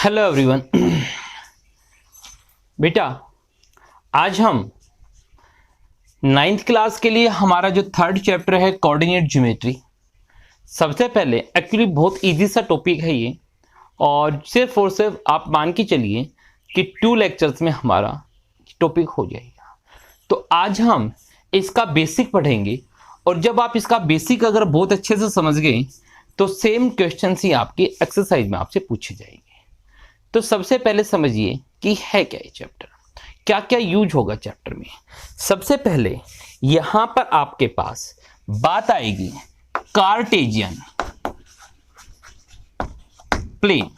Hello everyone. बेटा आज हम 9th क्लास के लिए हमारा जो थर्ड चैप्टर है कोऑर्डिनेट ज्योमेट्री। सबसे पहले एक्चुअली बहुत इजी सा टॉपिक है ये, और सिर्फ आप मान के चलिए कि 2 लेक्चर्स में हमारा टॉपिक हो जाएगा। तो आज हम इसका बेसिक पढ़ेंगे, और जब आप इसका बेसिक अगर बहुत अच्छे से समझ गए तो सेम क्वेश्चन ही आपके एक्सरसाइज में आपसे पूछे जाएंगे। तो सबसे पहले समझिए कि है क्या ये चैप्टर, क्या क्या यूज होगा चैप्टर में। सबसे पहले यहां पर आपके पास बात आएगी कार्टेशियन प्लेन।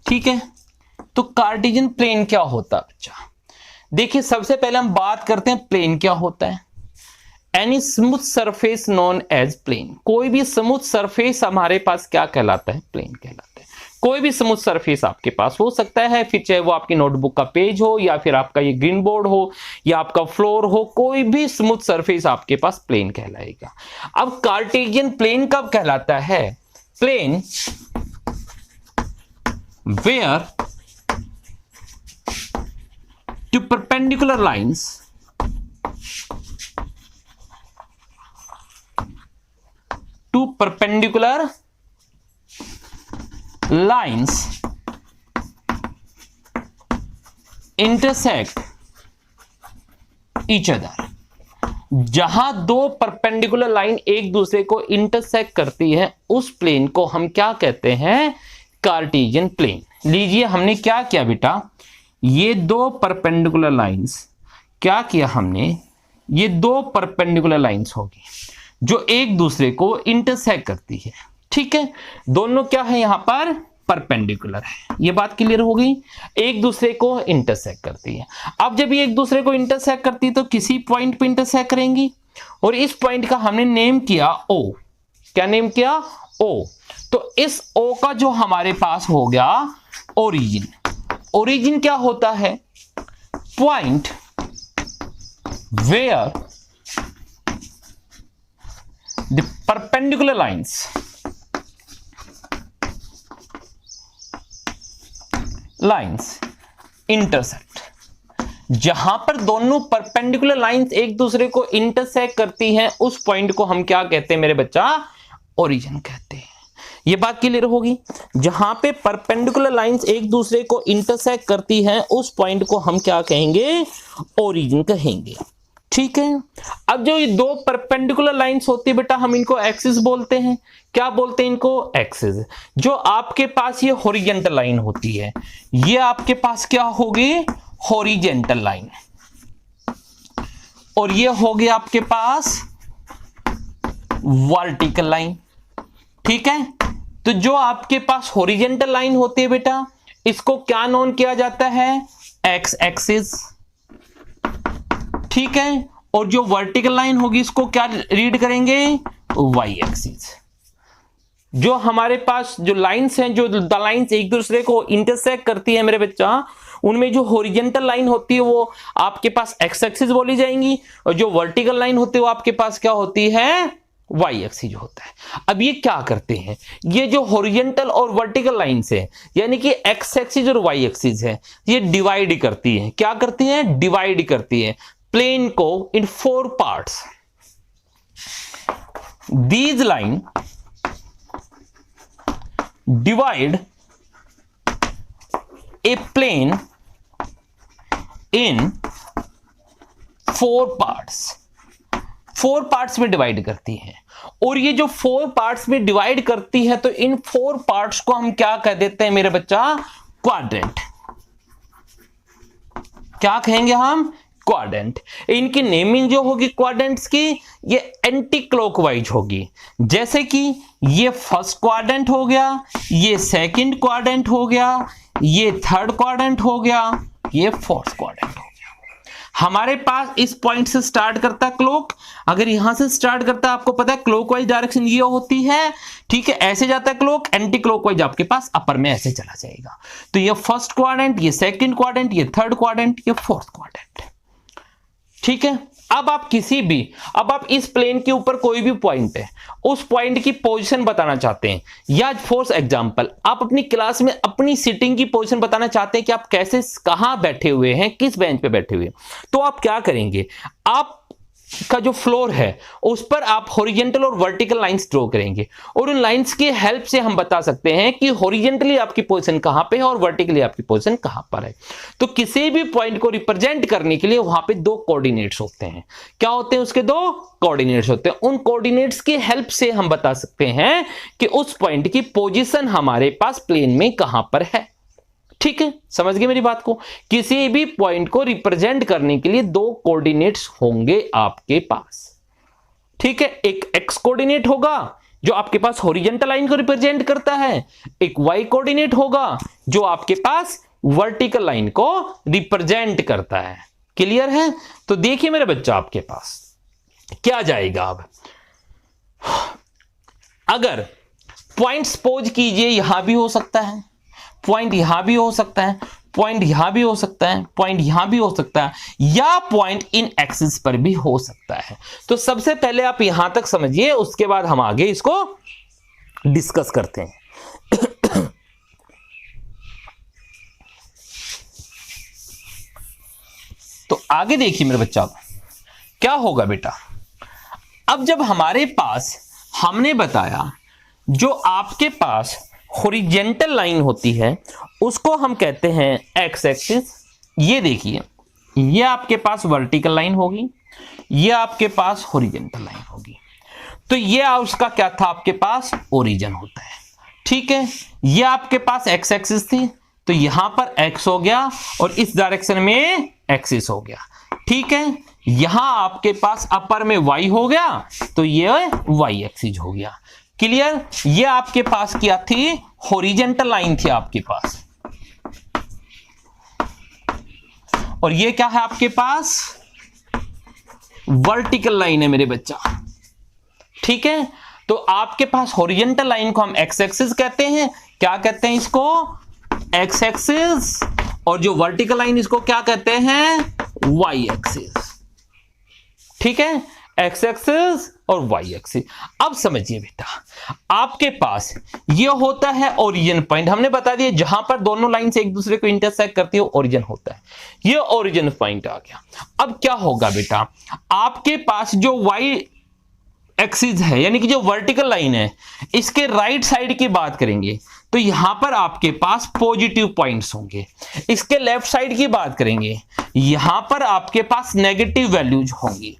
ठीक है, तो कार्टेशियन प्लेन क्या होता है बच्चा? देखिए सबसे पहले हम बात करते हैं प्लेन क्या होता है। Any smooth surface known as plane. कोई भी स्मूथ सरफेस हमारे पास क्या कहलाता है? प्लेन कहलाता है। कोई भी स्मूथ सरफेस आपके पास हो सकता है, फिर चाहे वो आपकी नोटबुक का पेज हो या फिर आपका ये ग्रीन बोर्ड हो या आपका फ्लोर हो, कोई भी स्मूथ सरफेस आपके पास प्लेन कहलाएगा। अब कार्टेशियन प्लेन कब कहलाता है? Plane where two perpendicular lines intersect each other। जहां दो परपेंडिकुलर लाइन एक दूसरे को इंटरसेक्ट करती है उस प्लेन को हम क्या कहते हैं? Cartesian plane. लीजिए हमने क्या किया बेटा, ये दो परपेंडिकुलर लाइंस क्या किया हमने, ये दो परपेंडिकुलर लाइंस होगी जो एक दूसरे को इंटरसेक्ट करती है। ठीक है, दोनों क्या है यहां पर? परपेंडिकुलर है। ये बात क्लियर हो गई, एक दूसरे को इंटरसेक्ट करती है। अब जब ये एक दूसरे को इंटरसेक्ट करती है तो किसी पॉइंट पे इंटरसेक्ट करेंगी, और इस पॉइंट का हमने नेम किया ओ। क्या नेम किया? ओ। तो इस ओ का जो हमारे पास हो गया ओरिजिन। ओरिजिन क्या होता है? Point where the perpendicular lines intersect. जहां पर दोनों परपेंडिकुलर लाइंस एक दूसरे को इंटरसेक्ट करती हैं उस पॉइंट को हम क्या कहते हैं मेरे बच्चा? ओरिजिन कहते हैं। ये बात क्लियर होगी। जहां पे परपेंडिकुलर लाइंस एक दूसरे को इंटरसेक्ट करती हैं उस पॉइंट को हम क्या कहेंगे? ओरिजिन कहेंगे। ठीक है, अब जो ये दो परपेंडिकुलर लाइंस होती है बेटा, हम इनको एक्सिस बोलते हैं। क्या बोलते हैं इनको? एक्सिस। जो आपके पास ये हॉरिजॉन्टल लाइन होती है, ये आपके पास क्या होगी? Horizontal line. और ये होगी आपके पास वर्टिकल लाइन। ठीक है, तो जो आपके पास हॉरिजॉन्टल लाइन होती है बेटा, इसको क्या नोन किया जाता है? X axis. ठीक है, और जो वर्टिकल लाइन होगी इसको क्या रीड करेंगे? Y axis. जो हमारे पास जो लाइंस हैं, जो द लाइंस एक दूसरे को इंटरसेक्ट करती है मेरे बच्चा, उनमें जो हॉरिजॉन्टल लाइन होती है वो आपके पास एक्स एक्सिस बोली जाएंगी, और जो वर्टिकल लाइन होती है वो आपके पास क्या होती है? वाई एक्सिस होता है। अब ये क्या करते हैं? ये जो हॉरिजॉन्टल और वर्टिकल लाइंस है, यानी कि एक्स एक्सिस और वाई एक्सिस है, ये डिवाइड करती है। क्या करती है? डिवाइड करती है प्लेन को इन 4 parts. These line divide a plane in 4 parts। 4 parts में डिवाइड करती है, और ये जो 4 पार्ट्स में डिवाइड करती है तो इन 4 पार्ट्स को हम क्या कह देते हैं मेरे बच्चा? क्वाड्रेंट। क्या कहेंगे हम? क्वाड्रेंट। इनकी नेमिंग जो होगी क्वाड्रेंट्स की, ये एंटी क्लॉकवाइज होगी। जैसे कि ये फर्स्ट क्वाड्रेंट हो गया, ये सेकंड क्वाड्रेंट हो गया, ये थर्ड क्वाड्रेंट हो गया, ये फोर्थ क्वाड्रेंट हो गया। हमारे पास इस पॉइंट से स्टार्ट करता है क्लॉक, अगर यहां से स्टार्ट करता है, आपको पता है क्लॉकवाइज डायरेक्शन ये होती है। ठीक है, ऐसे जाता है क्लॉक, एंटी क्लॉकवाइज आपके पास अपर में ऐसे चला जाएगा। तो ये फर्स्ट क्वाड्रेंट, ये सेकंड क्वाड्रेंट, ये थर्ड क्वाड्रेंट, ये फोर्थ क्वाड्रेंट। ठीक है, अब आप इस प्लेन के ऊपर कोई भी पॉइंट है, उस पॉइंट की पोजीशन बताना चाहते हैं, या फॉर एग्जांपल आप अपनी क्लास में अपनी सिटिंग की पोजीशन बताना चाहते हैं कि आप कैसे कहां बैठे हुए हैं, किस बेंच पे बैठे हुए हैं, तो आप क्या करेंगे, आप का जो फ्लोर है उस पर आप हॉरिजॉन्टल और वर्टिकल लाइंस ड्रॉ करेंगे, और उन लाइंस की हेल्प से हम बता सकते हैं कि हॉरिजॉन्टली आपकी पोजीशन कहां पे है और वर्टिकली आपकी पोजीशन कहां पर है। तो किसी भी पॉइंट को रिप्रेजेंट करने के लिए वहां पे दो कोऑर्डिनेट्स होते हैं। क्या होते हैं? उसके दो कोऑर्डिनेट्स होते हैं। उन कोऑर्डिनेट्स की हेल्प से हम बता सकते हैं कि उस पॉइंट की पोजीशन हमारे पास प्लेन में कहां पर है। ठीक है, समझ गए मेरी बात को? किसी भी पॉइंट को रिप्रेजेंट करने के लिए दो कोऑर्डिनेट्स होंगे आपके पास। ठीक है, एक एक्स कोऑर्डिनेट होगा जो आपके पास हॉरिजॉन्टल लाइन को रिप्रेजेंट करता है, एक वाई कोऑर्डिनेट होगा जो आपके पास वर्टिकल लाइन को रिप्रेजेंट करता है। क्लियर है? तो देखिए मेरे बच्चा, आपके पास क्या जाएगा अब, अगर पॉइंट सपोज कीजिए यहां भी हो सकता है, पॉइंट यहां भी हो सकता है, पॉइंट यहां भी हो सकता है, पॉइंट यहां भी हो सकता है, या पॉइंट इन एक्सिस पर भी हो सकता है। तो सबसे पहले आप यहां तक समझिए, उसके बाद हम आगे इसको डिस्कस करते हैं। तो आगे देखिए मेरे बच्चा, क्या होगा बेटा, अब जब हमारे पास हमने बताया जो आपके पास हॉरिजॉन्टल लाइन होती है उसको हम कहते हैं एक्स एक्सिस। ये देखिए, ये आपके पास वर्टिकल लाइन होगी, ये आपके पास हॉरिजॉन्टल लाइन होगी। तो ये उसका क्या था, आपके पास ओरिजिन होता है। ठीक है, ये आपके पास एक्स एक्सिस थी, तो यहां पर एक्स हो गया और इस डायरेक्शन में एक्सिस हो गया। ठीक है, यहां आपके पास अपर में वाई हो गया, तो ये वाई एक्सिस हो गया। क्लियर? ये आपके पास क्या थी, हॉरिजॉन्टल लाइन थी आपके पास, और ये क्या है आपके पास, वर्टिकल लाइन है मेरे बच्चा। ठीक है, तो आपके पास हॉरिजॉन्टल लाइन को हम एक्स एक्सिस कहते हैं। क्या कहते हैं इसको? X axis. और जो वर्टिकल लाइन इसको क्या कहते हैं? Y axis. ठीक है, एक्स एक्सिस और वाई एक्सिस। अब समझिए बेटा, आपके पास ये होता है ओरिजिन पॉइंट। हमने बता दिया जहां पर दोनों लाइन से एक दूसरे को इंटरसेक्ट करती है ओरिजिन होता है। ये ओरिजिन पॉइंट आ गया। अब क्या होगा बेटा, आपके पास जो वाई एक्सिस है, यानी कि जो वर्टिकल लाइन है, इसके राइट साइड की बात करेंगे तो यहां पर आपके पास पॉजिटिव पॉइंट्स होंगे। इसके लेफ्ट साइड की बात करेंगे, यहां पर आपके पास नेगेटिव वैल्यूज होंगी।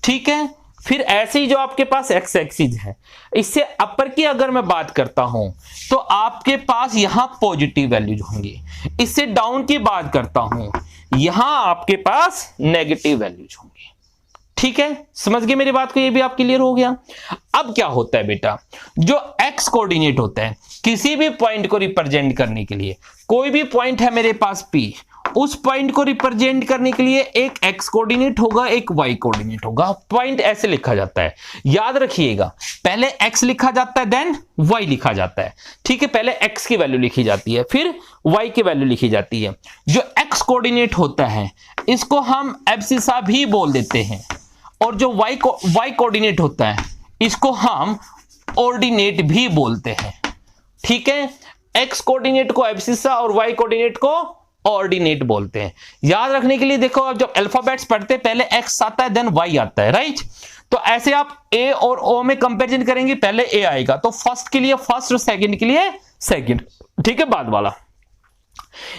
ठीक है, फिर ऐसे ही जो आपके पास एक्स एक्सिस है, इससे अपर की अगर मैं बात करता हूं तो आपके पास यहां पॉजिटिव वैल्यूज होंगी। इससे डाउन की बात करता हूं, यहां आपके पास नेगेटिव वैल्यूज होंगी। ठीक है, समझ गए मेरी बात को? ये भी आप क्लियर हो गया। अब क्या होता है बेटा, जो एक्स कोऑर्डिनेट होता है किसी भी पॉइंट को रिप्रेजेंट करने के लिए, कोई भी पॉइंट है मेरे पास P, उस पॉइंट को रिप्रेजेंट करने के लिए एक एक्स कोऑर्डिनेट होगा, एक वाई कोऑर्डिनेट होगा। पॉइंट ऐसे लिखा जाता है, याद रखिएगा, पहले एक्स लिखा जाता है देन वाई लिखा जाता है। ठीक है, पहले एक्स की वैल्यू लिखी जाती है, फिर वाई की वैल्यू लिखी जाती है। जो एक्स कोऑर्डिनेट होता है इसको हम एब्सिसा भी बोल देते हैं, और जो वाई कोऑर्डिनेट होता है इसको हम ऑर्डिनेट भी बोलते हैं। ठीक है, एक्स कोऑर्डिनेट को एब्सिसा और वाई कोऑर्डिनेट को ऑर्डिनेट बोलते हैं। याद रखने के लिए देखो, अब जब अल्फाबेट्स पढ़ते हैं पहले एक्स आता है देन वाई आता है, राइट? तो ऐसे आप ए और ओ में कंपैरिजन करेंगे, पहले ए आएगा तो फर्स्ट के लिए फर्स्ट और सेकंड के लिए सेकंड। ठीक है, बाद वाला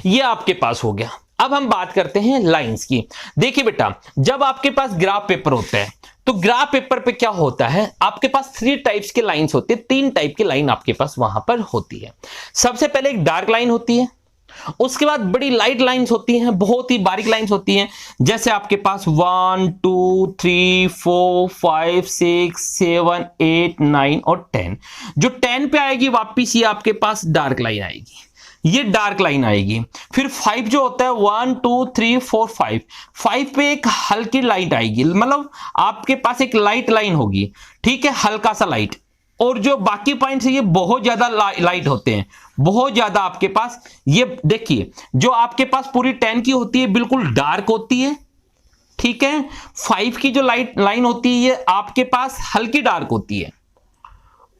ये आपके पास हो गया। अब हम बात करते हैं लाइंस की। देखिए बेटा, जब आपके पास ग्राफ पेपर होता है तो ग्राफ पेपर पे क्या होता है, आपके पास 3 टाइप्स के लाइंस होते हैं, 3 टाइप की लाइन आपके पास वहां पर होती है। सबसे पहले एक डार्क लाइन होती है, उसके बाद बड़ी लाइट लाइंस होती हैं, बहुत ही बारीक लाइंस होती हैं। जैसे आपके पास 1 2 3 4 5 6 7 8 9 और 10। जो 10 पे आएगी वापिस ये आपके पास डार्क लाइन आएगी, ये डार्क लाइन आएगी। फिर 5 जो होता है 1 2 3 4 5 पे एक हल्की लाइट आएगी, मतलब आपके पास एक लाइट लाइन होगी। ठीक है, हल्का सा लाइट। और जो बाकी पॉइंट्स है ये बहुत ज्यादा लाइट होते हैं, बहुत ज्यादा आपके पास। ये देखिए, जो आपके पास पूरी 10 की होती है बिल्कुल डार्क होती है, ठीक है। 5 की जो लाइन होती है ये आपके पास हल्की डार्क होती है,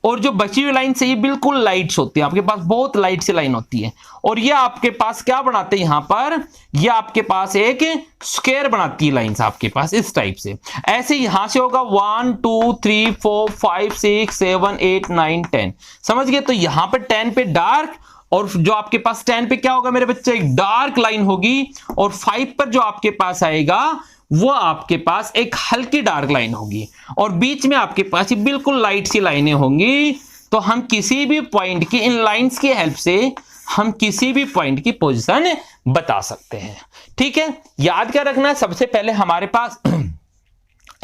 और जो बची हुई लाइन से ये बिल्कुल लाइट्स होती है, आपके पास बहुत लाइट सी लाइन होती है। और ये आपके पास क्या बनाते हैं यहां पर, ये आपके पास एक स्क्वायर बनाती है लाइंस आपके पास इस टाइप से। ऐसे यहां से होगा 1 2 3 4 5 6 7 8 9 10, समझ गए। तो यहां पर 10 पे डार्क, और जो आपके पास 10 पे क्या होगा मेरे बच्चे, एक डार्क लाइन होगी, और 5 पर जो आपके पास आएगा वो आपके पास एक हल्की डार्क लाइन होगी, और बीच में आपके पास ये बिल्कुल लाइट सी लाइनें होंगी। तो हम किसी भी पॉइंट की इन लाइंस की हेल्प से हम किसी भी पॉइंट की पोजीशन बता सकते हैं, ठीक है। याद क्या रखना है, सबसे पहले हमारे पास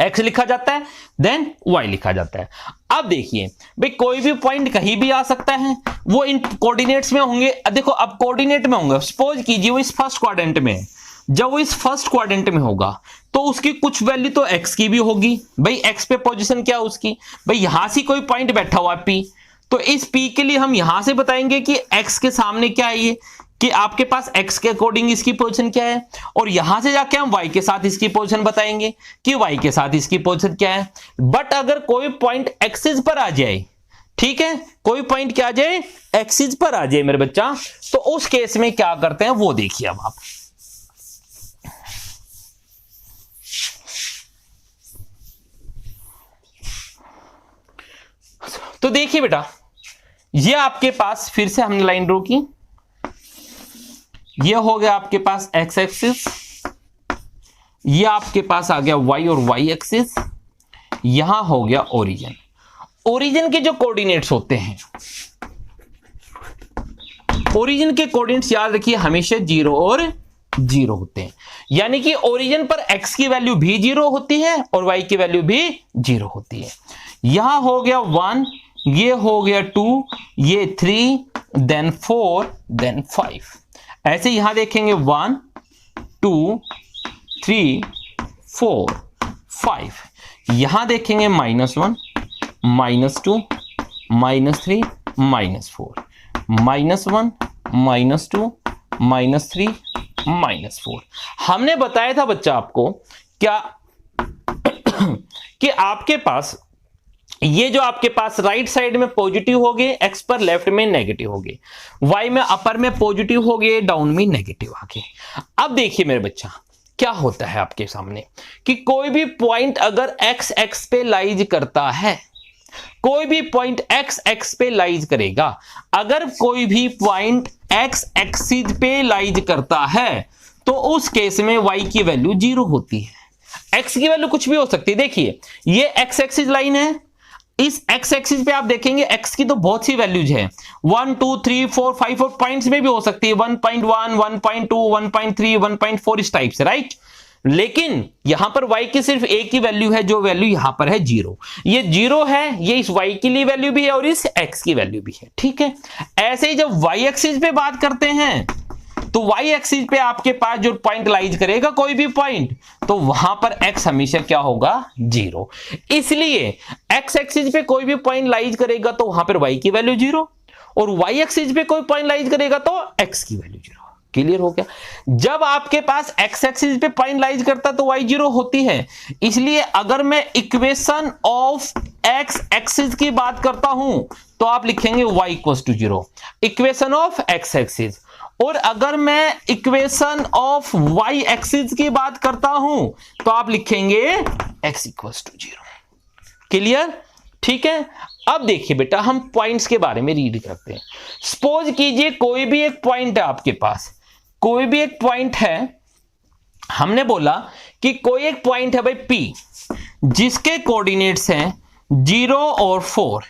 x लिखा जाता है, देन y लिखा जाता है। अब देखिए भाई कोई भी पॉइंट कहीं भी आ सकता है, वो इन कोऑर्डिनेट्स में होंगे। देखो अब कोऑर्डिनेट में होंगे, सपोज कीजिए वो इस फर्स्ट क्वाड्रेंट में है, जब वो इस फर्स्ट क्वाड्रेंट में होगा तो उसकी कुछ वैल्यू तो x की भी होगी। भाई x पे पोजीशन क्या है उसकी, भाई यहां से कोई पॉइंट बैठा हुआ p, तो इस p के लिए हम यहां से बताएंगे कि x के सामने क्या है, ये कि आपके पास x के अकॉर्डिंग इसकी पोजीशन क्या है, और यहां से जाके हम y के साथ इसकी पोजीशन बताएंगे कि y के साथ इसकी पोजीशन क्या है। बट अगर कोई पॉइंट एक्सिस पर आ जाए, ठीक है, कोई पॉइंट क्या आ जाए, एक्सिस पर आ जाए मेरे बच्चा, तो उस केस में क्या करते हैं वो देखिए अब आप। तो देखिए बेटा, ये आपके पास फिर से हमने लाइन ड्रॉ की, ये हो गया आपके पास x एक्सिस, ये आपके पास आ गया y और y एक्सिस, यहां हो गया ओरिजिन। ओरिजिन के जो कोऑर्डिनेट्स होते हैं, ओरिजिन के कोऑर्डिनेट्स याद रखिए हमेशा 0 और 0 होते हैं, यानी कि ओरिजिन पर x की वैल्यू भी 0 होती है और y की वैल्यू भी 0 होती है। यहां हो गया 1, ये हो गया 2, ये 3, देन 4, देन 5। ऐसे यहां देखेंगे 1 2 3 4 5, यहां देखेंगे -1 -2 -3 -4, -1 -2 -3 -4। हमने बताया था बच्चा आपको क्या कि आपके पास ये जो आपके पास राइट साइड में पॉजिटिव हो गए, एक्स पर लेफ्ट में नेगेटिव हो गए, वाई में अपर में पॉजिटिव हो गए, डाउन में नेगेटिव आ गए। अब देखिए मेरे बच्चा क्या होता है आपके सामने कि कोई भी पॉइंट अगर एक्स एक्स पे लाइज करता है, कोई भी पॉइंट एक्स एक्स पे लाइज करेगा, अगर कोई भी पॉइंट एक्स एक्सिस पे लाइज करता है तो उस केस में वाई की वैल्यू 0 होती है। एक्स की वैल्यू कुछ भी हो सकती है। देखिए ये एक्स एक्सिस लाइन है, इस एक्स एक्सिस पे आप देखेंगे एक्स की तो बहुत सी वैल्यूज है, 1 2 3 4 5 और पॉइंट्स में भी हो सकती है 1.1 1.2 1.3 1.4 इस टाइप से, राइट। लेकिन यहां पर y की सिर्फ एक ही वैल्यू है, जो वैल्यू यहां पर है 0। ये 0 है, ये इस y के लिए वैल्यू भी है और इस x की वैल्यू भी है, ठीक है। ऐसे ही जब y एक्सिस पे बात करते हैं तो y एक्सिस पे आपके पास जो पॉइंट लाइज करेगा कोई भी पॉइंट, तो वहां पर x हमेशा क्या होगा 0। इसलिए x एक्सिस पे कोई भी पॉइंट लाइज करेगा तो वहां पर y की वैल्यू 0, और y एक्सिस पे कोई पॉइंट लाइज करेगा तो x की वैल्यू 0। क्लियर हो गया। जब आपके पास x एक्सिस पे पॉइंट लाइज करता तो y 0 होती है। इसलिए अगर मैं इक्वेशन ऑफ x एक्सिस की बात करता हूं तो आप लिखेंगे y equals to 0, equation of x axis. और अगर मैं इक्वेशन ऑफ y एक्सिस की बात करता हूं तो आप लिखेंगे x इक्वल्स टू 0। क्लियर, ठीक है। अब देखिए बेटा हम पॉइंट्स के बारे में रीड करते हैं। सपोज कीजिए कोई भी एक पॉइंट है आपके पास, कोई भी एक पॉइंट है, हमने बोला कि कोई एक पॉइंट है भाई P जिसके कोऑर्डिनेट्स हैं 0 और 4,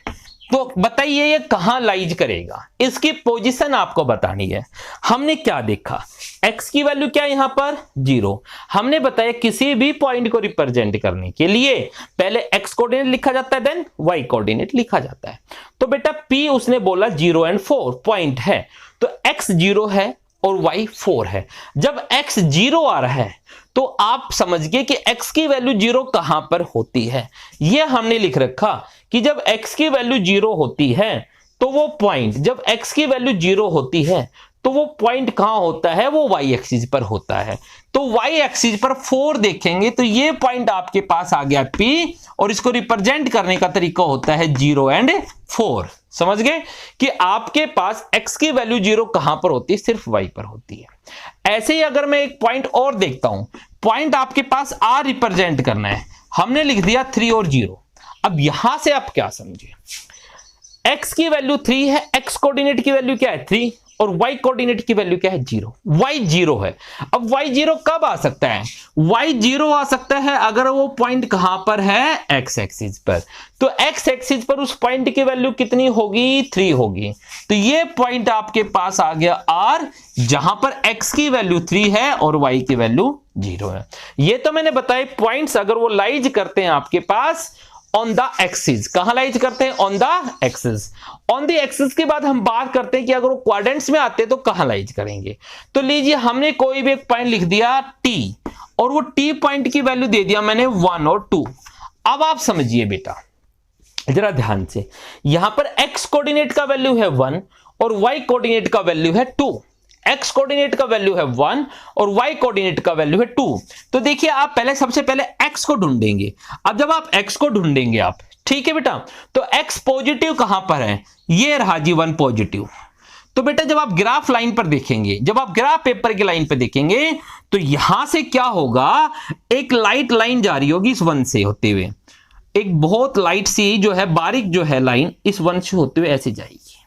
तो बताइए ये कहां लाइज करेगा, इसकी पोजीशन आपको बतानी है। हमने क्या देखा, x की वैल्यू क्या है यहां पर 0। हमने बताया किसी भी पॉइंट को रिप्रेजेंट करने के लिए पहले x कोऑर्डिनेट लिखा जाता है, देन y कोऑर्डिनेट लिखा जाता है। तो बेटा P उसने बोला 0 और 4 पॉइंट है, तो x 0 है और y 4 है। जब x 0 आ रहा है तो आप समझ गए कि x की वैल्यू 0 कहां पर होती है। यह हमने लिख रखा कि जब x की वैल्यू 0 होती है तो वो पॉइंट, जब x की वैल्यू 0 होती है तो वो पॉइंट कहां होता है, वो वाई एक्सिस पर होता है। तो वाई एक्सिस पर 4 देखेंगे तो ये पॉइंट आपके पास आ गया P, और इसको रिप्रेजेंट करने का तरीका होता है 0 एंड 4। समझ गए कि आपके पास x की वैल्यू 0 कहां पर होती है, सिर्फ y पर होती है। ऐसे ही अगर मैं एक पॉइंट और देखता हूं, पॉइंट आपके पास r रिप्रेजेंट करना है, हमने लिख दिया 3 और 0। अब यहां से आप क्या समझे, x की वैल्यू 3 है, x कोऑर्डिनेट की वैल्यू क्या है 3, और y कोऑर्डिनेट की वैल्यू क्या है 0, y 0 है। अब y 0 कब आ सकता है, y 0 आ सकता है अगर वो पॉइंट कहां पर है, x एक्सिस पर। तो x एक्सिस पर उस पॉइंट की वैल्यू कितनी होगी, 3 होगी। तो ये पॉइंट आपके पास आ गया R, जहां पर x की वैल्यू 3 है और y की वैल्यू 0 है। ये तो मैंने बताए पॉइंट्स अगर वो लाइज करते हैं आपके पास ऑन द एक्सिस, कहां लाइज करते हैं, on the axis. On the axis के बाद हम बात करते हैं कि अगर वो क्वाड्रेंट्स में आते हैं तो कहां लाइज करेंगे। तो लीजिए हमने कोई भी एक पॉइंट लिख दिया T, और वो T पॉइंट की वैल्यू दे दिया मैंने 1 और 2। अब आप समझिए बेटा जरा ध्यान से, यहां पर x कोऑर्डिनेट का वैल्यू है 1 और y कोऑर्डिनेट का वैल्यू है 2। x कोऑर्डिनेट का वैल्यू है 1 और y कोऑर्डिनेट का वैल्यू है 2। तो देखिए आप पहले सबसे पहले x को ढूंढेंगे। अब जब आप x को ढूंढेंगे आप, ठीक है बेटा, तो x पॉजिटिव कहां पर है, ये रहा जी 1 पॉजिटिव। तो बेटा जब आप ग्राफ लाइन पर देखेंगे, जब आप ग्राफ पेपर की लाइन पर देखेंगे तो यहां से क्या होगा, एक लाइट लाइन जा रही होगी इस 1 से होते हुए, एक बहुत लाइट सी जो है बारीक जो है लाइन इस 1 से होते हुए ऐसे जाएगी,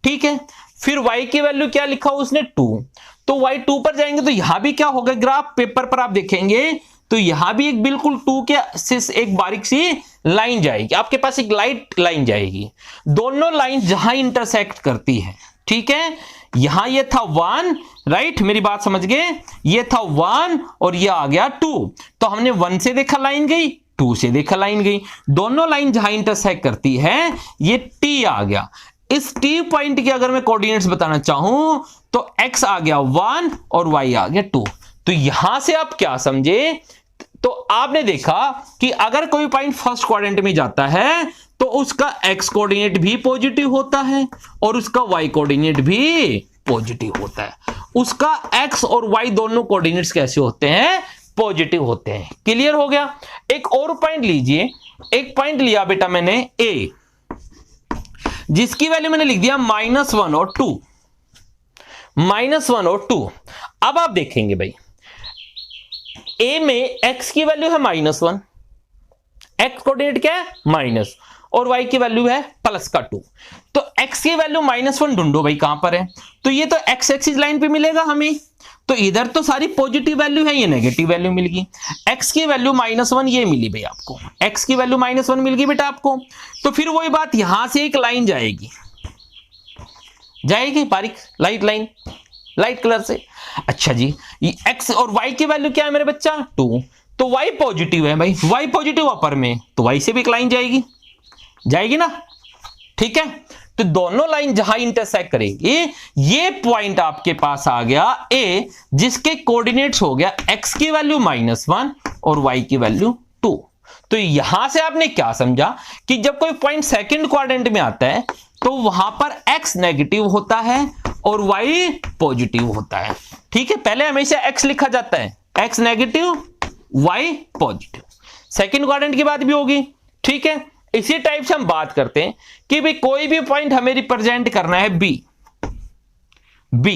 ठीक है। फिर y की वैल्यू क्या लिखा उसने 2, तो y 2 पर जाएंगे तो यहां भी क्या होगा, ग्राफ पेपर पर आप देखेंगे तो यहां भी एक बिल्कुल 2 के से एक बारीक सी लाइन जाएगी, आपके पास एक लाइट लाइन जाएगी। दोनों लाइन जहां इंटरसेक्ट करती है, ठीक है, यहां ये था 1, राइट, मेरी बात समझ गए, ये था 1 और ये आ गया 2। तो हमने 1 से देखा लाइन गई, 2 से देखा लाइन गई, दोनों लाइन जहां इंटरसेक्ट करती है ये T आ गया। इस T पॉइंट के अगर मैं कोऑर्डिनेट्स बताना चाहूं तो x आ गया 1 और y आ गया 2। तो यहां से आप क्या समझे, तो आपने देखा कि अगर कोई पॉइंट फर्स्ट क्वाड्रेंट में जाता है तो उसका x कोऑर्डिनेट भी पॉजिटिव होता है और उसका y कोऑर्डिनेट भी पॉजिटिव होता है। उसका x और y दोनों कोऑर्डिनेट्स कैसे होते हैं, पॉजिटिव होते हैं। क्लियर हो गया। एक और पॉइंट लीजिए, एक पॉइंट लिया बेटा मैंने A, जिसकी वैल्यू मैंने लिख दिया -1 और 2, -1 और 2। अब आप देखेंगे भाई A में x की वैल्यू है -1, x कोऑर्डिनेट क्या है माइनस, और y की वैल्यू है +2। तो x की वैल्यू -1 ढूंढो भाई कहां पर है, तो ये तो x एक्सिस लाइन पे मिलेगा हमें, तो इधर तो सारी पॉजिटिव वैल्यू है, ये नेगेटिव वैल्यू मिल गई। x की वैल्यू -1 ये मिली भाई आपको, x की वैल्यू -1 मिल गई बेटा आपको। तो फिर वही बात, यहां से एक लाइन जाएगी बारीक लाइट लाइन, लाइट कलर से। अच्छा जी, ये x और y की वैल्यू क्या है मेरे बच्चा 2, तो y पॉजिटिव है भाई, y पॉजिटिव अपर में, तो y से भी एक लाइन जाएगी ना, ठीक है। तो दोनों लाइन जहां इंटरसेक्ट करेंगी, ये पॉइंट आपके पास आ गया A, जिसके कोऑर्डिनेट्स हो गया x की वैल्यू -1 और y की वैल्यू 2। तो यहां से आपने क्या समझा कि जब कोई पॉइंट सेकंड क्वाड्रेंट में आता है तो वहां पर x नेगेटिव होता है और y पॉजिटिव होता है, ठीक है। पहले हमेशा x लिखा जाता है, x negative y positive, second quadrant की बात भी होगी, ठीक है। इसी टाइप से हम बात करते हैं कि भाई कोई भी पॉइंट हमें रिप्रेजेंट करना है B,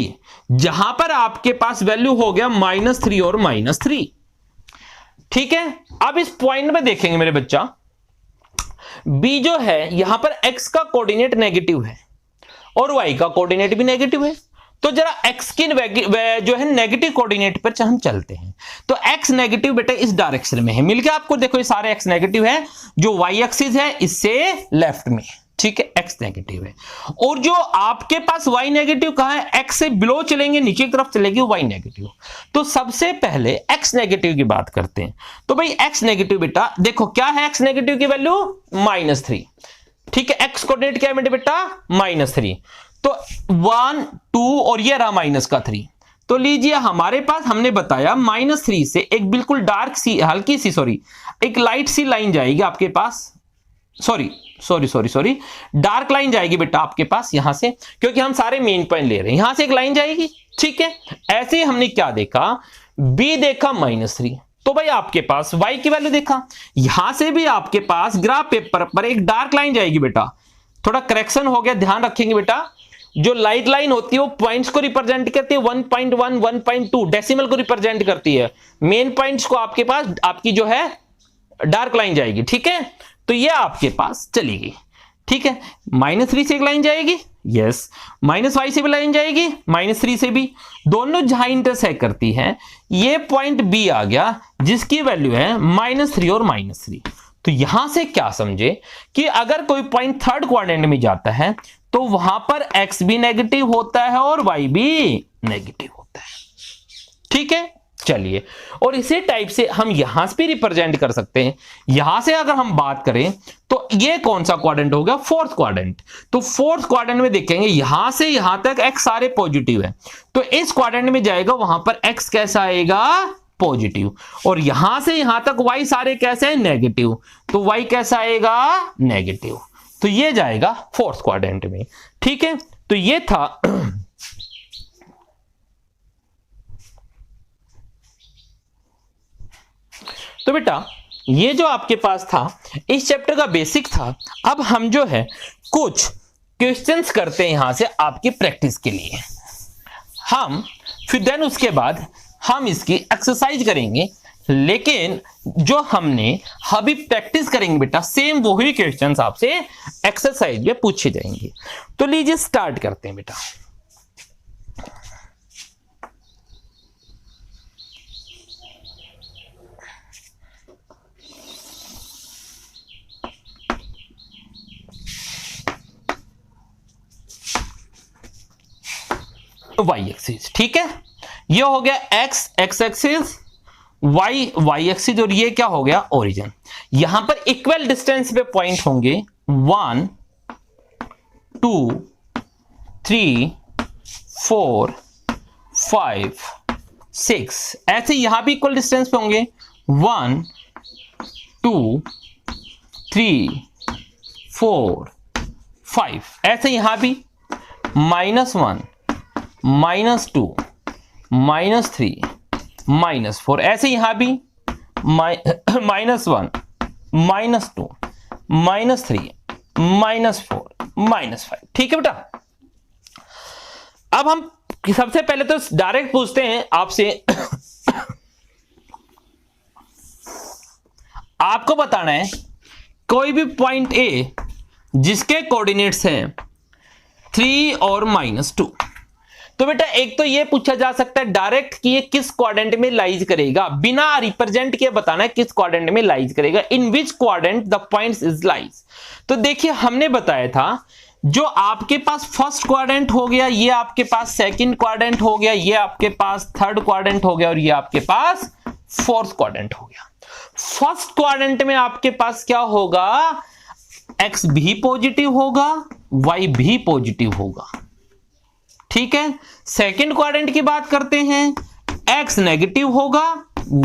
जहां पर आपके पास वैल्यू हो गया -3 और -3, ठीक है। अब इस पॉइंट में देखेंगे मेरे बच्चा, B जो है यहां पर x का कोऑर्डिनेट नेगेटिव है और y का कोऑर्डिनेट भी नेगेटिव है। तो जरा x की जो है नेगेटिव कोऑर्डिनेट पर हम चलते हैं, तो x नेगेटिव बेटा इस डायरेक्शन में है, मिलके आपको देखो ये सारे x नेगेटिव है, जो y एक्सिस है इससे लेफ्ट में, ठीक है, x नेगेटिव है। और जो आपके पास y नेगेटिव कहां है, x से बिलो चलेंगे नीचे की तरफ चलेगी y नेगेटिव। तो सबसे पहले x नेगेटिव की बात करते हैं। तो भाई x नेगेटिव बेटा देखो क्या है, x नेगेटिव की वैल्यू -3, ठीक है, x कोऑर्डिनेट क्या है मेरे बेटा -3, तो 1 2 और ये रहा -3। तो लीजिए हमारे पास हमने बताया -3 से एक बिल्कुल डार्क सी हल्की सी एक लाइट सी लाइन जाएगी आपके पास, सॉरी डार्क लाइन जाएगी बेटा आपके पास यहां से, क्योंकि हम सारे मेन पॉइंट ले रहे हैं, यहां से एक लाइन जाएगी, ठीक है। ऐसे ही हमने क्या देखा, b देखा -3, तो भाई आपके पास y की वैल्यू देखा, यहां से भी आपके पास ग्राफ पेपर पर एक डार्क लाइन जाएगी बेटा। थोड़ा करेक्शन हो गया, ध्यान रखेंगे बेटा, जो लाइट लाइन होती है वो पॉइंट्स को रिप्रेजेंट करती है, 1.1 1.2 डेसिमल को रिप्रेजेंट करती है, मेन पॉइंट्स को आपके पास आपकी जो है डार्क लाइन जाएगी, ठीक है। तो ये आपके पास चली गई, ठीक है। -3 से एक लाइन जाएगी, यस, -y से भी लाइन जाएगी, -3 से भी, दोनों जहां इंटरसेक्ट करती है, ये पॉइंट B आ गया जिसकी वैल्यू है -3 और -3। तो यहां से क्या समझे कि अगर कोई पॉइंट थर्ड क्वाड्रेंट में जाता है तो वहां पर x भी नेगेटिव होता है और y भी नेगेटिव होता है, ठीक है। चलिए, और इसी टाइप से हम यहां से भी रिप्रेजेंट कर सकते हैं। यहां से अगर हम बात करें तो ये कौन सा क्वाड्रेंट होगा, फोर्थ क्वाड्रेंट। तो फोर्थ क्वाड्रेंट में देखेंगे यहां से यहां तक x सारे पॉजिटिव है, तो इस क्वाड्रेंट में जाएगा, वहां पर x कैसा आएगा, पॉजिटिव, और यहां से यहां तक y सारे कैसे हैं, नेगेटिव, तो y कैसा आएगा, नेगेटिव। तो ये जाएगा फोर्थ क्वाड्रेंट में, ठीक है। तो ये था तो बेटा ये जो आपके पास था इस चैप्टर का बेसिक था। अब हम जो है कुछ क्वेश्चंस करते हैं यहां से आपकी प्रैक्टिस के लिए, हम फिर देन उसके बाद हम इसकी एक्सरसाइज करेंगे, लेकिन जो हमने अभी प्रैक्टिस करेंगे बेटा सेम वही क्वेश्चंस आपसे एक्सरसाइज में पूछे जाएंगे। तो लीजिए स्टार्ट करते हैं बेटा। वाई एक्सिस, ठीक है, ये हो गया एक्स एक्सिस, वाई एक्सिस, और ये क्या हो गया, ओरिजिन। यहां पर इक्वल डिस्टेंस पे पॉइंट होंगे 1 2 3 4 5 6, ऐसे यहां भी इक्वल डिस्टेंस पे होंगे 1 2 3 4 5, ऐसे यहां भी -1 -2 -3 -4, ऐसे यहां भी -1 -2 -3 -4 -5, ठीक है बेटा। अब हम सबसे पहले तो डायरेक्ट पूछते हैं आपसे, आपको बताना है कोई भी पॉइंट ए जिसके कोऑर्डिनेट्स हैं 3 और -2। तो बेटा एक तो ये पूछा जा सकता है डायरेक्ट कि ये किस क्वाड्रेंट में लाइज करेगा, बिना रिप्रेजेंट किए बताना है किस क्वाड्रेंट में लाइज करेगा, in which quadrant the points is lies. तो देखिए हमने बताया था जो आपके पास फर्स्ट क्वाड्रेंट हो गया, ये आपके पास सेकंड क्वाड्रेंट हो गया, ये आपके पास थर्ड क्वाड्रेंट हो गया, और ये आपके पास फोर्थ क्वाड्रेंट हो गया। फर्स्ट क्वाड्रेंट में आपके पास क्या होगा, x भी पॉजिटिव होगा, y भी पॉजिटिव होगा, ठीक है। सेकंड क्वाड्रेंट की बात करते हैं, x नेगेटिव होगा,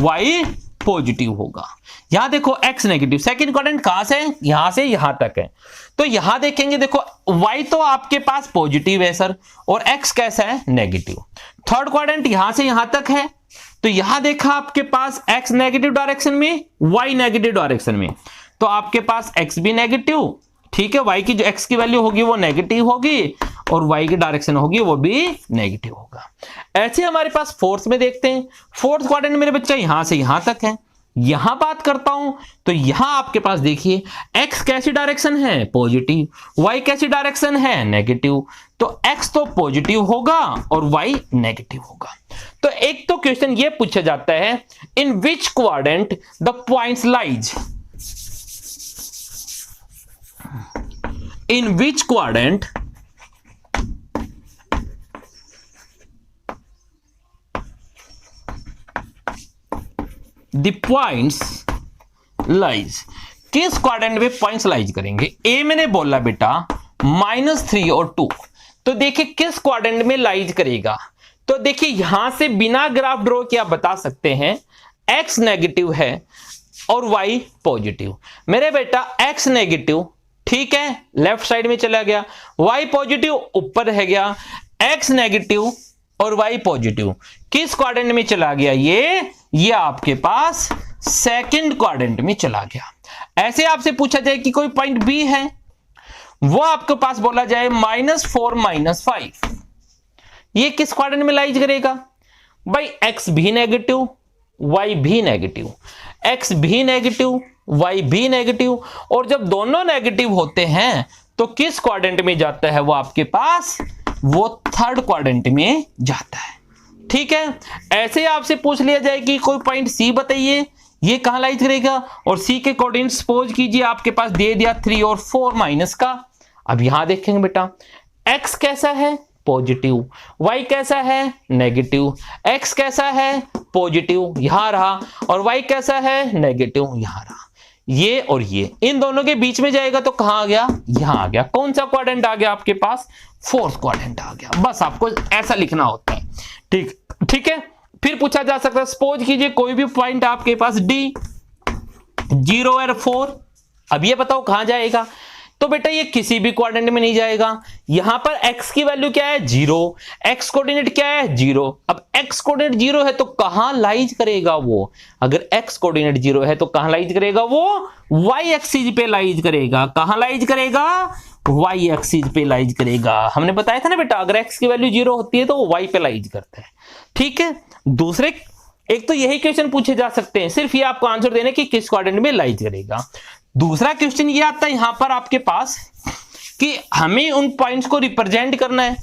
y पॉजिटिव होगा। यहां देखो x नेगेटिव, सेकंड क्वाड्रेंट कहां से, यहां से यहां तक है, तो यहां देखेंगे देखो y तो आपके पास पॉजिटिव है सर, और x कैसा है, नेगेटिव। थर्ड क्वाड्रेंट यहां से यहां तक है, तो यहां देखा आपके पास x नेगेटिव डायरेक्शन में, y नेगेटिव डायरेक्शन में, तो आपके पास x भी नेगेटिव, ठीक है, y की जो x की वैल्यू होगी वो नेगेटिव होगी, और y की डायरेक्शन होगी वो भी नेगेटिव होगा। ऐसे हमारे पास फोर्थ में देखते हैं, फोर्थ क्वाड्रेंट मेरे बच्चा यहां से यहां तक है। यहां बात करता हूं तो यहां आपके पास देखिए x कैसी डायरेक्शन है, पॉजिटिव, y कैसी डायरेक्शन है, नेगेटिव, तो x तो पॉजिटिव होगा और y नेगेटिव होगा। तो एक तो क्वेश्चन ये पूछा जाता है, in which quadrant the points lies, in which quadrant the points lies, किस क्वाड्रेंट में पॉइंट्स लाइज करेंगे। ए मैंने बोला बेटा -3 और 2, तो देखिए किस क्वाड्रेंट में लाइज करेगा। तो देखिए यहां से बिना ग्राफ ड्रॉ किया बता सकते हैं x नेगेटिव है और y पॉजिटिव। मेरे बेटा x नेगेटिव ठीक है, लेफ्ट साइड में चला गया। y पॉजिटिव ऊपर रह गया, x नेगेटिव और y पॉजिटिव किस क्वाड्रेंट में चला गया? ये आपके पास सेकंड क्वाड्रेंट में चला गया। ऐसे आपसे पूछा जाए कि कोई पॉइंट B है, वो आपके पास बोला जाए -4 -5, ये किस क्वाड्रेंट में लाइज करेगा? भाई x भी नेगेटिव y भी नेगेटिव, x भी नेगेटिव y भी नेगेटिव, और जब दोनों नेगेटिव होते हैं तो किस क्वाड्रेंट में जाता है? वो आपके पास वो थर्ड क्वाड्रेंट में जाता है। ठीक है, ऐसे आपसे पूछ लिया जाए कि कोई पॉइंट C बताइए, ये कहां लाइज करेगा? और C के कोऑर्डिनेट सपोज कीजिए आपके पास दे दिया 3 और 4 माइनस का। अब यहां देखेंगे बेटा, x कैसा है? पॉजिटिव, y कैसा है? नेगेटिव, x कैसा है? पॉजिटिव, यहां रहा, और y कैसा है? नेगेटिव, यहां रहा। ये और ये इन दोनों के बीच में जाएगा तो कहां आ गया? यहां आ गया। कौन सा क्वाड्रेंट आ गया आपके पास? फोर्थ क्वाड्रेंट आ गया। बस आपको ऐसा लिखना होता है। ठीक है, फिर पूछा जा सकता है, सपोज कीजिए कोई भी पॉइंट आपके पास D 0 और 4, अब ये बताओ कहां जाएगा? तो बेटा ये किसी भी क्वाड्रेंट में नहीं जाएगा। यहां पर x की वैल्यू क्या है? 0, x कोऑर्डिनेट क्या है? 0। अब x कोऑर्डिनेट 0 है तो कहां लाइज करेगा वो? अगर x कोऑर्डिनेट 0 है तो कहां लाइज करेगा वो? y एक्सिस पे लाइज करेगा। कहां लाइज करेगा? y एक्सिस पे लाइज करेगा। हमने बताया था ना बेटा, अगर x की वैल्यू 0 होती है तो वो y पे लाइज करता है। ठीक है, दूसरे एक तो यही क्वेश्चन पूछे जा सकते हैं, सिर्फ ये आपको आंसर देने कि किस क्वाड्रेंट में लाइज करेगा। दूसरा क्वेश्चन ये आता है यहां पर आपके पास कि हमें उन पॉइंट्स को रिप्रेजेंट करना है।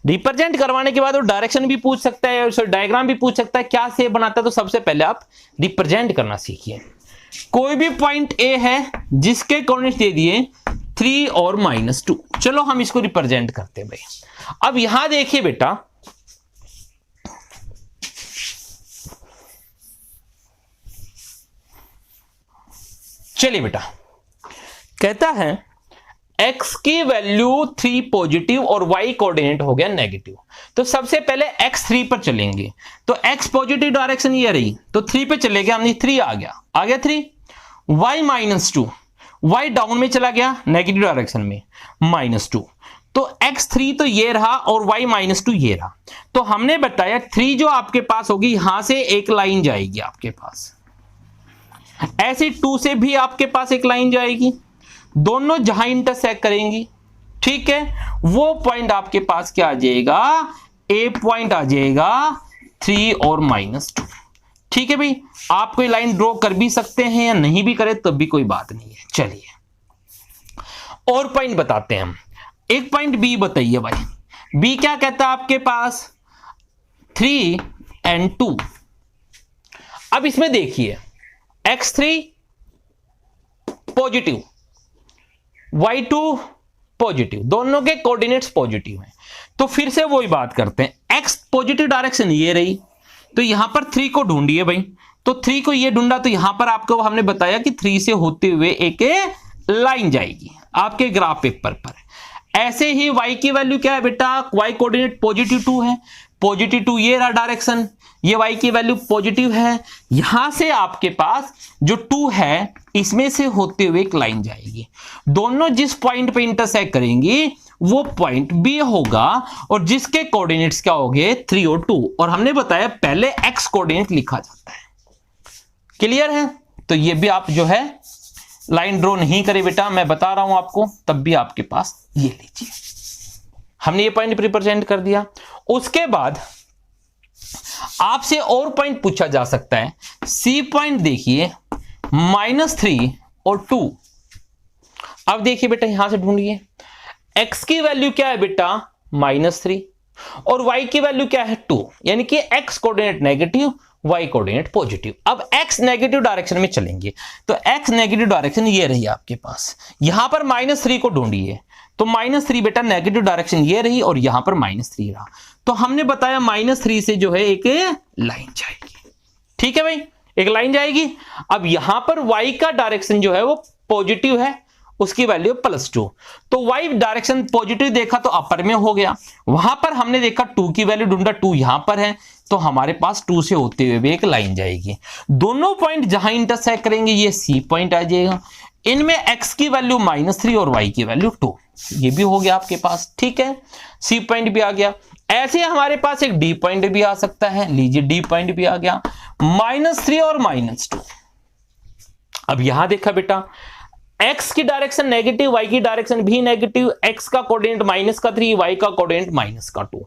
रिप्रेजेंट करवाने के बाद वो डायरेक्शन भी पूछ सकता है और डायग्राम भी पूछ सकता है, क्या शेप बनाता है। तो सबसे पहले आप रिप्रेजेंट करना सीखिए। कोई भी पॉइंट ए है जिसके कोऑर्डिनेट्स दे दिए 3 और -2, चलो हम इसको रिप्रेजेंट करते हैं भाई। अब यहां देखिए बेटा, चलिए बेटा, कहता है x की वैल्यू 3 पॉजिटिव और y कोऑर्डिनेट हो गया नेगेटिव। तो सबसे पहले x 3 पर चलेंगे, तो x पॉजिटिव डायरेक्शन ये रही तो 3 पे चले गए, हमने 3 आ गया 3, y -2, y डाउन में चला गया नेगेटिव डायरेक्शन में -2, तो x3 तो ये रहा और y -2 ये रहा। तो हमने बताया 3 जो आपके पास होगी यहां से एक लाइन जाएगी आपके पास, ऐसे 2 से भी आपके पास एक लाइन जाएगी, दोनों जहां इंटरसेक्ट करेंगी, ठीक है, वो पॉइंट आपके पास क्या आ जाएगा? ए पॉइंट आ जाएगा 3 और -2। ठीक है भाई, आप कोई लाइन ड्रॉ कर भी सकते हैं या नहीं भी करें तब भी कोई बात नहीं है। चलिए और पॉइंट बताते हैं हम। एक पॉइंट बी बताइए भाई, बी क्या कहता है आपके पास? 3 और 2। अब इसमें देखिए x3 पॉजिटिव, y2 पॉजिटिव, दोनों के कोऑर्डिनेट्स पॉजिटिव हैं। तो फिर से वही बात करते हैं, x पॉजिटिव डायरेक्शन ये रही, तो यहां पर 3 को ढूंढिए भाई। तो 3 को ये ढूंढा तो यहां पर आपको हमने बताया कि 3 से होते हुए एक लाइन जाएगी आपके ग्राफ पेपर पर। ऐसे ही y की वैल्यू क्या है बेटा? y कोऑर्डिनेट पॉजिटिव 2 है, पॉजिटिव 2 ये रहा डायरेक्शन, ये y की वैल्यू पॉजिटिव है। यहां से आपके पास जो 2 है इसमें से होते हुए एक लाइन जाएगी, दोनों जिस पॉइंट पे इंटरसेक्ट करेंगी वो पॉइंट B होगा और जिसके कोऑर्डिनेट्स क्या होंगे? 3 और 2। और हमने बताया पहले x कोऑर्डिनेट लिखा जाता है। क्लियर है? तो ये भी आप जो है लाइन ड्रॉ नहीं करे बेटा, मैं बता रहा हूं आपको, तब भी आपके पास ये लीजिए, हमने ये पॉइंट रिप्रेजेंट कर दिया। उसके बाद आपसे और पॉइंट पूछा जा सकता है। सी पॉइंट देखिए -3 और 2। अब देखिए बेटा यहां से ढूंढिए, x की वैल्यू क्या है बेटा? -3 और y की वैल्यू क्या है? 2, यानी कि x coordinate negative, y coordinate positive. अब x नेगेटिव डायरेक्शन में चलेंगे, तो x नेगेटिव डायरेक्शन ये रही आपके पास। यहां पर -3 को ढूंढिए, तो -3 बेटा नेगेटिव डायरेक्शन ये रही और यहां पर -3 रहा। तो हमने बताया -3 से जो है एक लाइन जाएगी। ठीक है भाई, एक लाइन जाएगी। अब यहां पर y का डायरेक्शन जो है वो पॉजिटिव है, उसकी वैल्यू +2, तो y डायरेक्शन पॉजिटिव देखा तो अपर में हो गया। वहां पर हमने देखा 2 की वैल्यू ढूंढा, 2 यहां पर है, तो हमारे पास 2 से होते हुए भी एक लाइन जाएगी। दोनों पॉइंट जहां इंटरसेक्ट करेंगे ये C पॉइंट आ जाएगा, इनमें x की वैल्यू -3 और y की वैल्यू 2, ये भी हो गया आपके पास। ठीक है, C पॉइंट भी आ गया। ऐसे हमारे पास एक D पॉइंट भी आ सकता है, लीजिए D पॉइंट भी आ गया, -3 और -2। अब यहां देखा बेटा, x की डायरेक्शन नेगेटिव, y की डायरेक्शन भी नेगेटिव, x का कोऑर्डिनेट -3, y का कोऑर्डिनेट -2।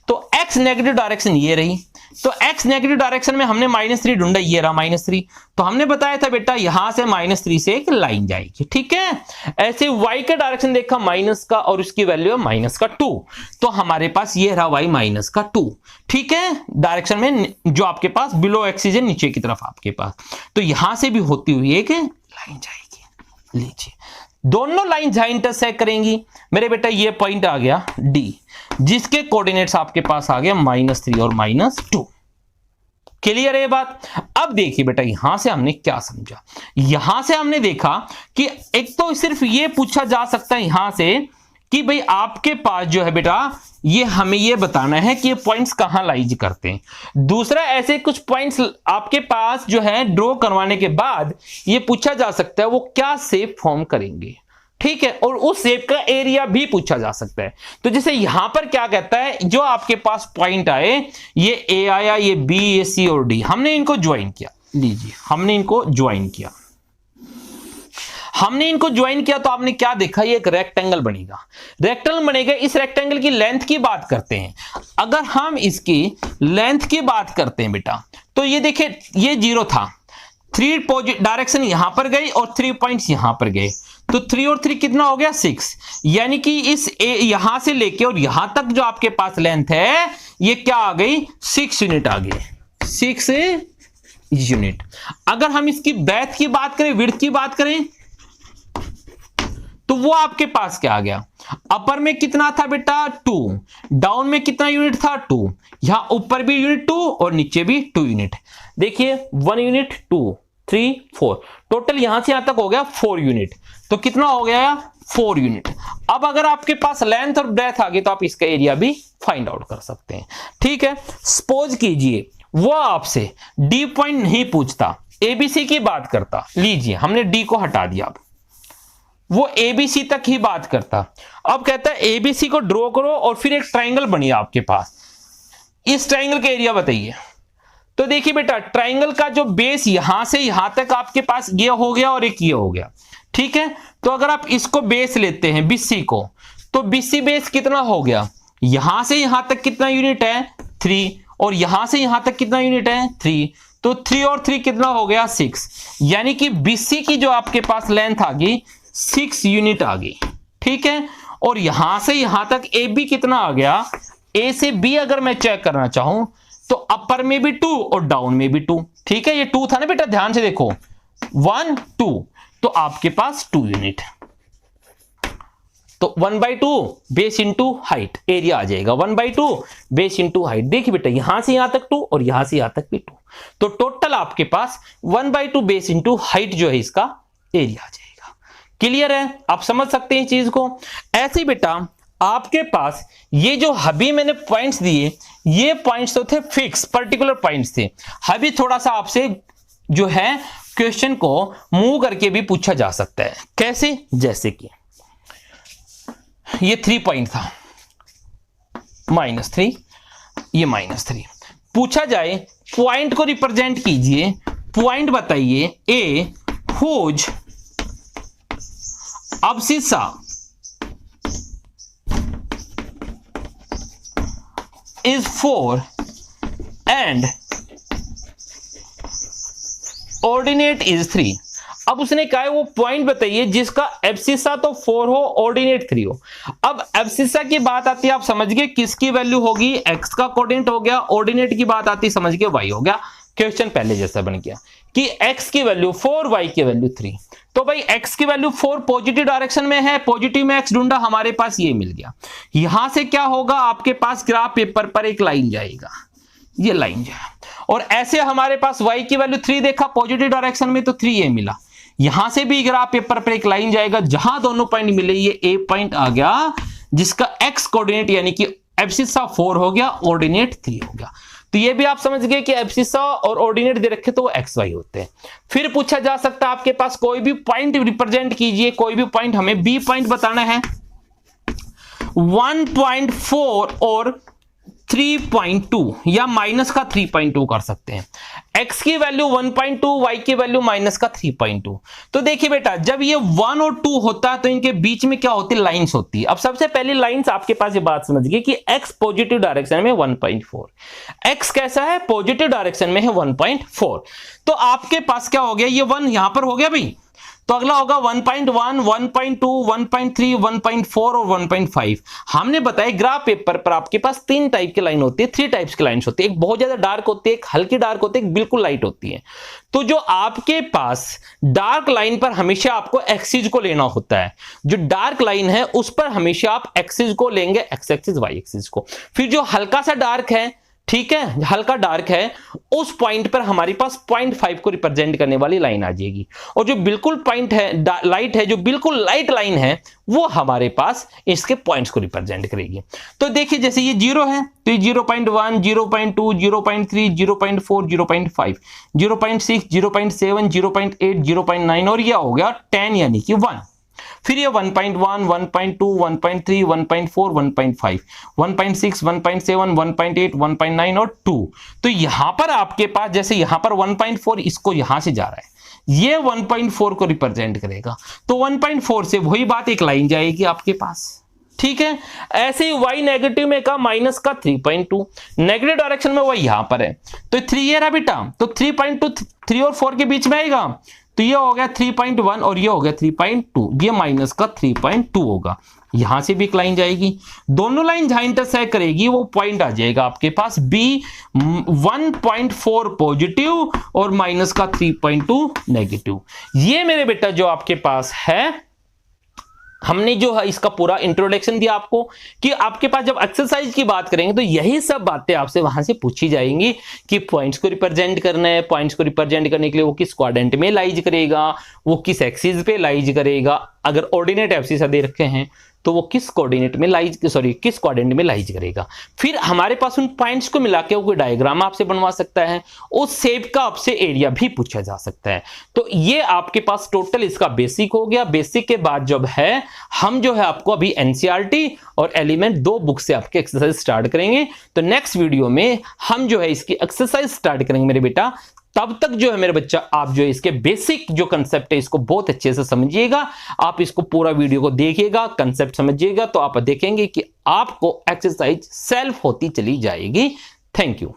तो x नेगेटिव डायरेक्शन ये रही, तो x नेगेटिव डायरेक्शन में हमने -3 ढूंढा, ये रहा -3। तो हमने बताया था बेटा यहां से -3 से एक लाइन जाएगी। ठीक है, ऐसे y का डायरेक्शन देखा माइनस का, और उसकी वैल्यू है -2, तो हमारे पास ये रहा y -2। ठीक है, डायरेक्शन में जो आपके पास बिलो एक्सिस है, नीचे की तरफ आपके पास, तो यहां से भी होती हुई एक लाइन जाएगी। लीजिए, दोनों लाइन जहां इंटरसेक्ट करेंगी मेरे बेटा, ये पॉइंट आ गया D, जिसके कोऑर्डिनेट्स आपके पास आ गए -3 और -2। क्लियर है ये बात? अब देखिए बेटा, यहां से हमने क्या समझा, यहां से हमने देखा कि एक तो सिर्फ ये पूछा जा सकता है यहां से कि भाई आपके पास जो है बेटा, ये हमें ये बताना है कि ये पॉइंट्स कहां लाइज करते हैं। दूसरा, ऐसे कुछ पॉइंट्स आपके पास जो है ड्रॉ करवाने के बाद ये पूछा जा सकता है वो क्या शेप फॉर्म करेंगे। ठीक है, और उस शेप का एरिया भी पूछा जा सकता है। तो जैसे यहां पर क्या कहता है, जो आपके पास पॉइंट आए, ये ए आया, ये बी, ये सी और डी, हमने इनको ज्वाइन किया। लीजिए, हमने इनको ज्वाइन किया, हमने इनको ज्वाइन किया, तो आपने क्या देखा, ये एक रेक्टेंगल बनेगा। रेक्टेंगल बनेगा, इस रेक्टेंगल की लेंथ की बात करते हैं। अगर हम इसकी लेंथ की बात करते हैं बेटा, तो ये देखिए, ये 0 था, 3 डायरेक्शन यहां पर गई और 3 पॉइंट्स यहां पर गए, तो 3 और 3 कितना हो गया 6, यानी कि इस यहां से लेके और यहां तक जो आपके पास लेंथ है, ये क्या आ गई, 6 यूनिट आ गई, 6 यूनिट। अगर हम इसकी ब्रेथ की बात करें, विड्थ की बात करें, तो वो आपके पास क्या आ गया, अपर में कितना था बेटा 2, डाउन में कितना यूनिट था 2, यहां ऊपर भी यूनिट 2 और नीचे भी 2 यूनिट। देखिए 1 यूनिट 2 3 4, टोटल यहां से यहां तक हो गया 4 यूनिट, तो कितना हो गया 4 यूनिट। अब अगर आपके पास लेंथ और ब्रेथ आ गई, तो आप इसका एरिया भी फाइंड आउट कर सकते हैं। ठीक है, सपोज कीजिए वो आपसे डी पॉइंट नहीं पूछता, एबीसी की बात करता। लीजिए, हमने डी को हटा दिया, अब वो एबीसी तक ही बात करता। अब कहता है एबीसी को ड्रॉ करो और फिर एक ट्राइंगल बनी आपके पास, इस ट्राइंगल का एरिया बताइए। तो देखिए बेटा, ट्राइंगल का जो बेस यहां से यहां तक आपके पास ये हो गया और एक ये हो गया। ठीक है, तो अगर आप इसको बेस लेते हैं बीसी को, तो बीसी बेस कितना हो गया, यहां से यहां तक कितना यूनिट है 3, और यहां से यहां तक कितना यूनिट है 3, तो 3 और 3 कितना हो गया 6, यानी कि बीसी की जो आपके पास लेंथ आ गई 6 यूनिट आ गई। ठीक है, और यहां से यहां तक ए बी कितना आ गया, ए से बी अगर मैं चेक करना चाहूं, तो अपर में भी 2 और डाउन में भी 2। ठीक है, ये 2 था ना बेटा, ध्यान से देखो 1 2, तो आपके पास 2 यूनिट, तो 1/2 बेस इंटू हाइट एरिया आ जाएगा, 1/2 बेस इंटू हाइट। देखिए बेटा, यहां से यहां तक 2 और यहां से यहां तक भी 2, तो टोटल आपके पास 1/2 बेस इंटू हाइट जो है इसका एरिया आ जाएगा। क्लियर है, आप समझ सकते हैं इस चीज को। ऐसे बेटा आपके पास ये जो अभी मैंने पॉइंट्स दिए, ये पॉइंट्स तो थे फिक्स पर्टिकुलर पॉइंट्स थे। अभी थोड़ा सा आपसे जो है क्वेश्चन को मूव करके भी पूछा जा सकता है। कैसे, जैसे कि ये 3 पॉइंट था, -3, ये -3, पूछा जाए पॉइंट को रिप्रेजेंट कीजिए, पॉइंट बताइए ए whose abscissa is 4 and ordinate is 3। अब उसने कहा है वो पॉइंट बताइए जिसका एब्सिसा तो 4 हो, ऑर्डिनेट 3 हो। अब एब्सिसा की बात आती है, आप समझ गए किसकी वैल्यू होगी, एक्स का कोऑर्डिनेट हो गया, ऑर्डिनेट की बात आती है समझ गए वाई हो गया। क्वेश्चन पहले जैसा बन गया कि x की वैल्यू 4, y की वैल्यू 3। तो भाई x की वैल्यू 4 पॉजिटिव डायरेक्शन में है, पॉजिटिव में x ढूंढा, हमारे पास ये मिल गया। यहां से क्या होगा, आपके पास ग्राफ पेपर पर एक लाइन जाएगा, ये लाइन जाए, और ऐसे हमारे पास y की वैल्यू 3 देखा पॉजिटिव डायरेक्शन में, तो 3 ये मिला। यहां से भी ग्राफ पेपर पर एक लाइन जाएगा, जहां दोनों पॉइंट मिले, ये a पॉइंट आ गया जिसका x कोऑर्डिनेट यानी कि एब्सिसा 4 हो गया, ऑर्डिनेट 3 हो गया। तो तो ये भी आप समझ गए कि एब्सिसा और ऑर्डिनेट दे रखे तो वो एक्स वाई होते हैं। फिर पूछा जा सकता है आपके पास कोई भी पॉइंट रिप्रेजेंट कीजिए, कोई भी पॉइंट, हमें बी पॉइंट बताना है। 1.4 और 3.2 या माइनस का 3.2 कर सकते हैं। x की वैल्यू 1.2, y की वैल्यू माइनस का 3.2। तो देखिए बेटा, जब ये 1 और 2 होता है तो इनके बीच में क्या होती है, लाइंस होती है। अब सबसे पहली लाइंस आपके पास ये बात समझ गई कि x पॉजिटिव डायरेक्शन में 1.4, x कैसा है, पॉजिटिव डायरेक्शन में है 1.4। तो आपके पास क्या हो गया, ये 1 यहां पर हो गया भाई, तो अगला होगा 1.1, 1.2, 1.3, 1.4 और 1.5। हमने बताया ग्राफ पेपर पर आपके पास 3 टाइप की लाइन होती है, 3 टाइप्स की लाइंस होती है। एक बहुत ज्यादा डार्क होती है, एक हल्की डार्क होती है, एक बिल्कुल लाइट होती है। तो जो आपके पास डार्क लाइन पर हमेशा आपको एक्सिस को लेना होता है, जो डार्क लाइन है उस पर हमेशा आप एक्सिस को लेंगे, एक्स एक्सिस वाई एक्सिस को। फिर जो हल्का सा डार्क है, ठीक है, हल्का डार्क है, उस पॉइंट पर हमारे पास 0.5 को रिप्रेजेंट करने वाली लाइन आ जाएगी। और जो बिल्कुल पॉइंट है, लाइट है, जो बिल्कुल लाइट लाइन है, वो हमारे पास इसके पॉइंट्स को रिप्रेजेंट करेगी। तो देखिए जैसे ये 0 है तो ये 0.1, 0.2, 0.3, 0.4, 0.5, 0.6, 0.7, 0.8, 0.9 और यह हो गया 10 यानी कि 1। फिर ये 1.1, 1.2, 1.3, 1.4, 1.5, 1.6, 1.7, 1.8, 1.9 और 2। तो यहां पर आपके पास जैसे यहां पर 1.4 इसको यहां से जा रहा है, ये 1.4 को रिप्रेजेंट करेगा। तो 1.4 से वही बात एक लाइन जाएगी आपके पास, ठीक है। ऐसे ही y नेगेटिव में का माइनस का 3.2, नेगेटिव डायरेक्शन में वही यहां पर है, तो 3 ये रहा बेटा, तो 3.2 3 और 4 के बीच में आएगा, तो ये हो गया 3.1 और ये हो गया 3.2, ये माइनस का 3.2 होगा। यहां से भी एक लाइन जाएगी, दोनों लाइन जहां इंटरसेक्ट करेगी वो पॉइंट आ जाएगा आपके पास B 1.4 पॉजिटिव और माइनस का 3.2 नेगेटिव। ये मेरे बेटा जो आपके पास है, हमने जो है इसका पूरा इंट्रोडक्शन दिया आपको कि आपके पास जब एक्सरसाइज की बात करेंगे तो यही सब बातें आपसे वहां से पूछी जाएंगी कि पॉइंट्स को रिप्रेजेंट करना है, पॉइंट्स को रिप्रेजेंट करने के लिए वो किस क्वाड्रेंट में लाइज करेगा, वो किस एक्सिस पे लाइज करेगा, अगर ऑर्डिनेट एक्सिस दे रखे हैं तो वो किस कोऑर्डिनेट में लाइज, सॉरी किस क्वाड्रेंट में लाइज करेगा। फिर हमारे पास उन पॉइंट्स को मिला के कोई डायग्राम आपसे बनवा सकता है, उस शेप का आपसे एरिया भी पूछा जा सकता है। तो ये आपके पास टोटल इसका बेसिक हो गया। बेसिक के बाद जब है हम जो है आपको अभी एनसीईआरटी और एलिमेंट 2 बुक से आपके एक्सरसाइज स्टार्ट करेंगे। तो नेक्स्ट वीडियो में हम जो है इसकी एक्सरसाइज स्टार्ट करेंगे मेरे बेटा। तब तक जो है मेरे बच्चा आप जो है इसके बेसिक जो कंसेप्ट है इसको बहुत अच्छे से समझिएगा। आप इसको पूरा वीडियो को देखिएगा, कंसेप्ट समझिएगा, तो आप देखेंगे कि आपको एक्सरसाइज सेल्फ होती चली जाएगी। Thank you.